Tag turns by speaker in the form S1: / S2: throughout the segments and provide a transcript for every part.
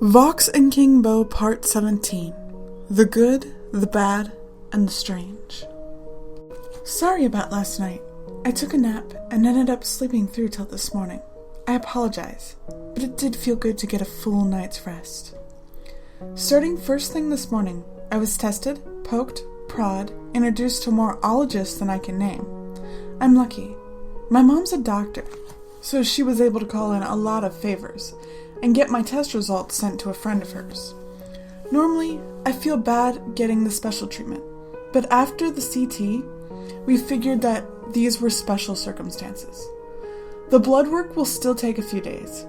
S1: Vox and King Beau Part 17. The Good, the Bad, and the Strange. Sorry about last night. I took a nap and ended up sleeping through till this morning. I apologize, but it did feel good to get a full night's rest. Starting first thing this morning, I was tested, poked, prod, introduced to more ologists than I can name. I'm lucky. My mom's a doctor, so she was able to call in a lot of favors and get my test results sent to a friend of hers. Normally, I feel bad getting the special treatment, but after the CT, we figured that these were special circumstances. The blood work will still take a few days,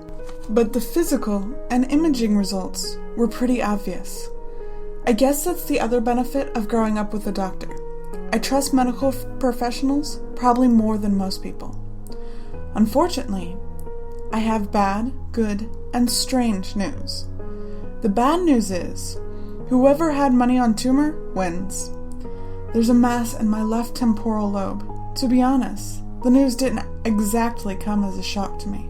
S1: but the physical and imaging results were pretty obvious. I guess that's the other benefit of growing up with a doctor. I trust medical professionals probably more than most people. Unfortunately, I have bad, good, and strange news. The bad news is, whoever had money on tumor wins. There's a mass in my left temporal lobe. To be honest, the news didn't exactly come as a shock to me.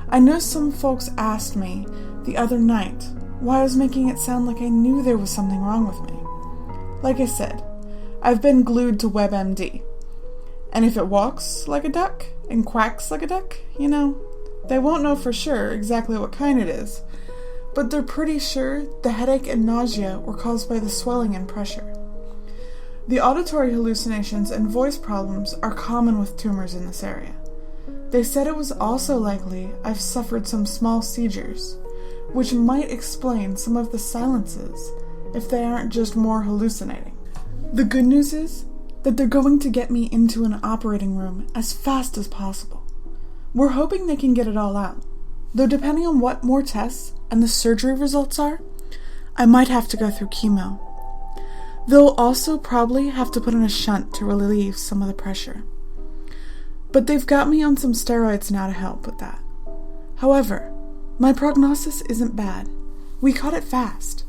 S1: I know some folks asked me the other night why I was making it sound like I knew there was something wrong with me. Like I said, I've been glued to WebMD. And if it walks like a duck and quacks like a duck, they won't know for sure exactly what kind it is, but they're pretty sure the headache and nausea were caused by the swelling and pressure. The auditory hallucinations and voice problems are common with tumors in this area. They said it was also likely I've suffered some small seizures, which might explain some of the silences if they aren't just more hallucinating. The good news is that they're going to get me into an operating room as fast as possible. We're hoping they can get it all out, though depending on what more tests and the surgery results are, I might have to go through chemo. They'll also probably have to put in a shunt to relieve some of the pressure. But they've got me on some steroids now to help with that. However, my prognosis isn't bad. We caught it fast.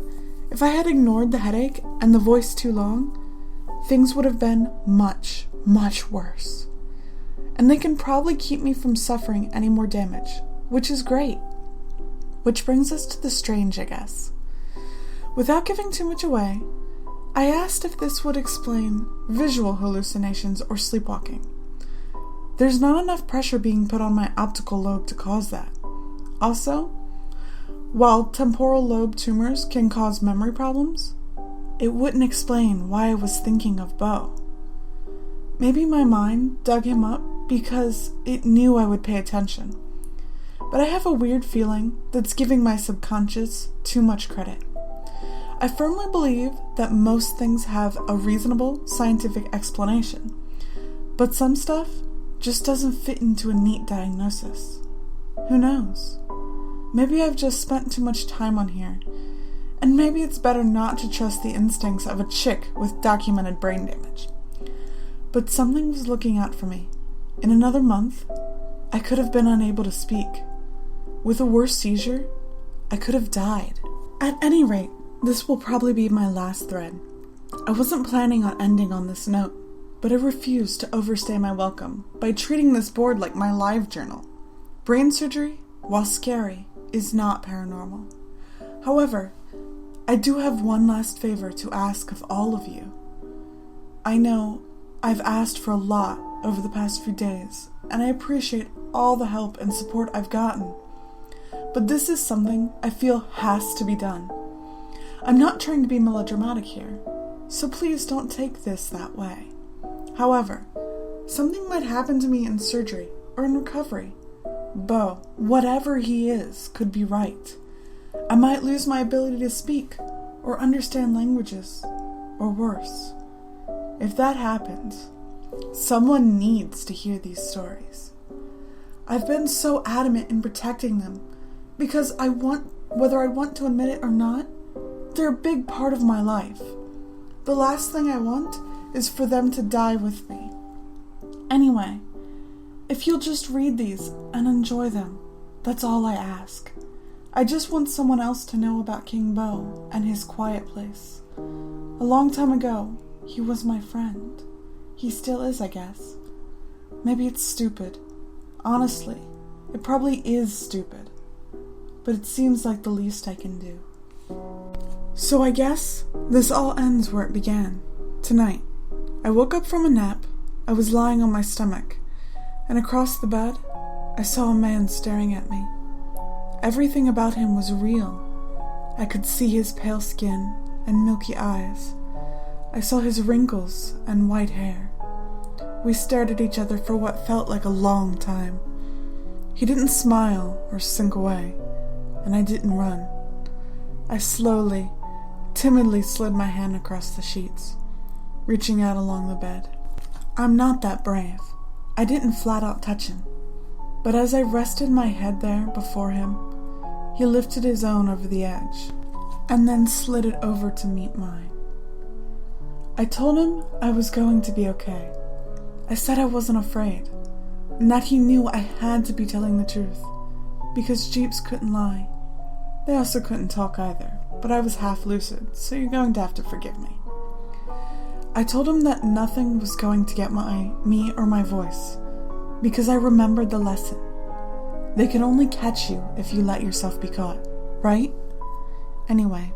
S1: If I had ignored the headache and the voice too long, things would have been much, much worse. And they can probably keep me from suffering any more damage, which is great. Which brings us to the strange, I guess. Without giving too much away, I asked if this would explain visual hallucinations or sleepwalking. There's not enough pressure being put on my optical lobe to cause that. Also, while temporal lobe tumors can cause memory problems, it wouldn't explain why I was thinking of Beau. Maybe my mind dug him up because it knew I would pay attention. But I have a weird feeling that's giving my subconscious too much credit. I firmly believe that most things have a reasonable scientific explanation, but some stuff just doesn't fit into a neat diagnosis. Who knows? Maybe I've just spent too much time on here, and maybe it's better not to trust the instincts of a chick with documented brain damage. But something was looking out for me. In another month, I could have been unable to speak. With a worse seizure, I could have died. At any rate, this will probably be my last thread. I wasn't planning on ending on this note, but I refused to overstay my welcome by treating this board like my live journal. Brain surgery, while scary, is not paranormal. However, I do have one last favor to ask of all of you. I know I've asked for a lot over the past few days, and I appreciate all the help and support I've gotten. But this is something I feel has to be done. I'm not trying to be melodramatic here, so please don't take this that way. However, something might happen to me in surgery or in recovery. Beau, whatever he is, could be right. I might lose my ability to speak or understand languages, or worse. If that happens, someone needs to hear these stories. I've been so adamant in protecting them because whether I want to admit it or not, they're a big part of my life. The last thing I want is for them to die with me. Anyway, if you'll just read these and enjoy them, that's all I ask. I just want someone else to know about King Beau and his quiet place. A long time ago, he was my friend. He still is, I guess. Maybe it's stupid. Honestly, it probably is stupid. but it seems like the least I can do. So I guess this all ends where it began. Tonight, I woke up from a nap. I was lying on my stomach, and across the bed, I saw a man staring at me. Everything about him was real. I could see his pale skin and milky eyes. I saw his wrinkles and white hair. We stared at each other for what felt like a long time. He didn't smile or sink away, and I didn't run. I slowly, timidly slid my hand across the sheets, reaching out along the bed. I'm not that brave. I didn't flat out touch him. But as I rested my head there before him, he lifted his own over the edge, and then slid it over to meet mine. I told him I was going to be okay. I said I wasn't afraid, and that he knew I had to be telling the truth, because Jeeps couldn't lie. They also couldn't talk either, but I was half lucid, so you're going to have to forgive me. I told him that nothing was going to get me or my voice, because I remembered the lesson. They can only catch you if you let yourself be caught, right? Anyway,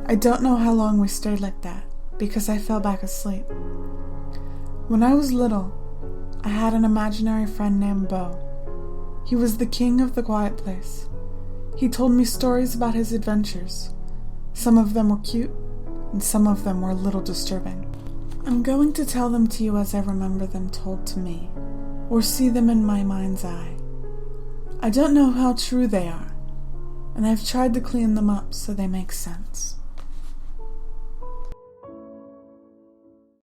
S1: I don't know how long we stayed like that, because I fell back asleep. When I was little, I had an imaginary friend named Beau. He was the king of the quiet place. He told me stories about his adventures. Some of them were cute, and some of them were a little disturbing. I'm going to tell them to you as I remember them told to me, or see them in my mind's eye. I don't know how true they are, and I've tried to clean them up so they make sense.